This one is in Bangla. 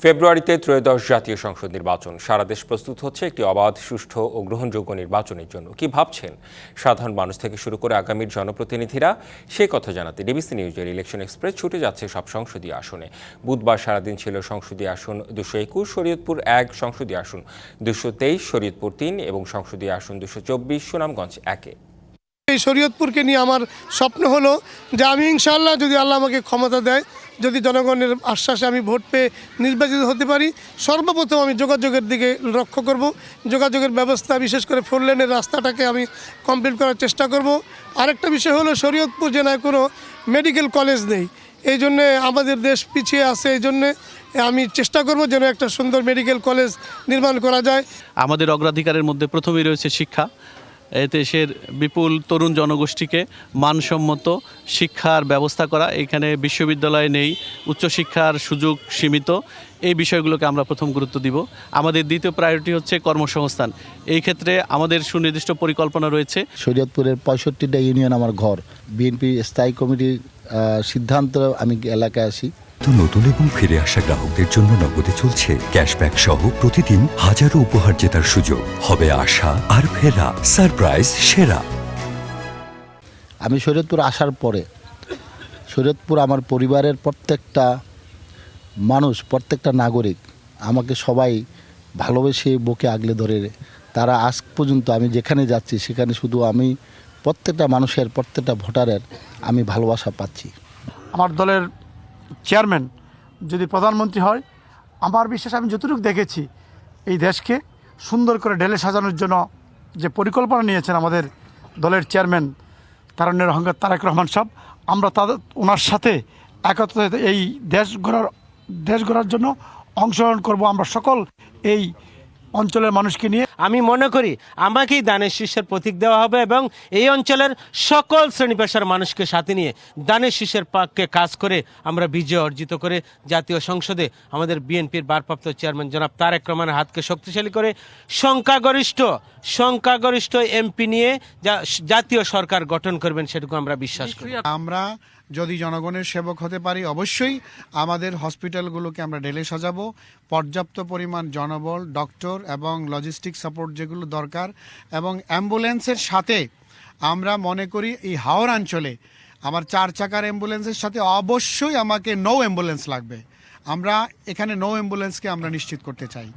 ফেব্রুয়ারিতে ত্রয়োদশ জাতীয় সংসদ নির্বাচন। সারা দেশ প্রস্তুত হচ্ছে একটি অবাধ, সুষ্ঠু ও গ্রহণযোগ্য নির্বাচনের জন্য। কি ভাবছেন সাধারণ মানুষ থেকে শুরু করে আগামীর জনপ্রতিনিধিরা? সে কথা জানাতে ডিবিসি নিউজের ইলেকশন এক্সপ্রেস ছুটে যাচ্ছে সব সংসদীয় আসনে। বুধবার সারাদিন ছিল সংসদীয় আসন 221, শরীয়তপুর 1 সংসদীয় আসন 223, শরীয়তপুর 3 এবং সংসদীয় আসন 224, সুনামগঞ্জ 1-এ। এই শরীয়তপুরকে নিয়ে আমার স্বপ্ন হলো যে আমি ইনশাআল্লাহ, যদি আল্লাহ আমাকে ক্ষমতা দেয়, যদি জনগণের আশ্বাসে আমি ভোট পেয়ে নির্বাচিত হতে পারি, সর্বপ্রথম আমি যোগাযোগের দিকে লক্ষ্য করব। যোগাযোগের ব্যবস্থা, বিশেষ করে 4 লেনের রাস্তাটাকে আমি কমপ্লিট করার চেষ্টা করব। আরেকটা বিষয় হলো শরীয়তপুর জেলায় কোনো মেডিকেল কলেজ নেই, এই জন্যে আমাদের দেশ পিছিয়ে আছে। এই জন্যে আমি চেষ্টা করব যেন একটা সুন্দর মেডিকেল কলেজ নির্মাণ করা যায়। আমাদের অগ্রাধিকারের মধ্যে প্রথমেই রয়েছে শিক্ষা। দেশের বিপুল তরুণ জনগোষ্ঠীকে মানসম্মত শিক্ষার ব্যবস্থা করা। এখানে বিশ্ববিদ্যালয় নেই, উচ্চশিক্ষার সুযোগ সীমিত। এই বিষয়গুলোকে আমরা প্রথম গুরুত্ব দিব। আমাদের দ্বিতীয় প্রায়োরিটি হচ্ছে কর্মসংস্থান। এই ক্ষেত্রে আমাদের সুনির্দিষ্ট পরিকল্পনা রয়েছে। শরীয়তপুরের 65টা ইউনিয়ন আমার ঘর। বিএনপি স্থায়ী কমিটির সিদ্ধান্ত আমি এলাকায় আসি। তো নতুন এবং ফিরে আসা গ্রাহকদের জন্য নগদে চলছে ক্যাশব্যাক সহ প্রতিদিন হাজারো উপহার জেতার সুযোগ। হবে আশা আর ফেরা, সারপ্রাইজ সেরা। আমি শরীয়তপুর আসার পরে শরীয়তপুর আমার পরিবারের প্রত্যেকটা মানুষ, প্রত্যেকটা নাগরিক আমাকে সবাই ভালোবেসে বুকে আগলে ধরে। তারা আজ পর্যন্ত আমি যেখানে যাচ্ছি সেখানে শুধু আমি প্রত্যেকটা মানুষের, প্রত্যেকটা ভোটারের আমি ভালোবাসা পাচ্ছি। আমার দলের চেয়ারম্যান যদি প্রধানমন্ত্রী হয়, আমার বিশ্বাস, আমি যতটুকু দেখেছি, এই দেশকে সুন্দর করে ঢেলে সাজানোর জন্য যে পরিকল্পনা নিয়েছেন আমাদের দলের চেয়ারম্যান তারুণ্যের অহংকার তারেক রহমান সাহেব, আমরা ওনার সাথে একত্র এই দেশ গড়ার জন্য অংশগ্রহণ করব। আমরা সকল এই অঞ্চলের মানুষকে নিয়ে আমি মনে করি আমাকেই দানের শীষের প্রতীক দেওয়া হবে এবং এই অঞ্চলের সকল শ্রেণী পেশার মানুষকে সাথে নিয়ে দানের শীষের পক্ষে কাজ করে আমরা বিজয় অর্জিত করে জাতীয় সংসদে আমাদের বিএনপির ভারপ্রাপ্ত চেয়ারম্যান জনাব তারেক রহমানের হাতকে শক্তিশালী করে সংখ্যাগরিষ্ঠ এমপি নিয়ে জাতীয় সরকার গঠন করবেন, সেটুকু আমরা বিশ্বাস করি। আমরা যদি জনগণের সেবক হতে পারি, অবশ্যই আমাদের হসপিটালগুলোকে আমরা ঢেলে সাজাবো। পর্যাপ্ত পরিমাণ জনবল, ডক্টর এবং লজিস্টিক সাপোর্ট যেগুলো দরকার, এবং অ্যাম্বুলেন্সের সাথে আমরা মনে করি এই হাওড় অঞ্চলে আমার 4 চাকার অ্যাম্বুলেন্সের সাথে অবশ্যই আমাকে নো অ্যাম্বুলেন্স লাগবে। আমরা এখানে নো অ্যাম্বুলেন্সকে আমরা নিশ্চিত করতে চাই।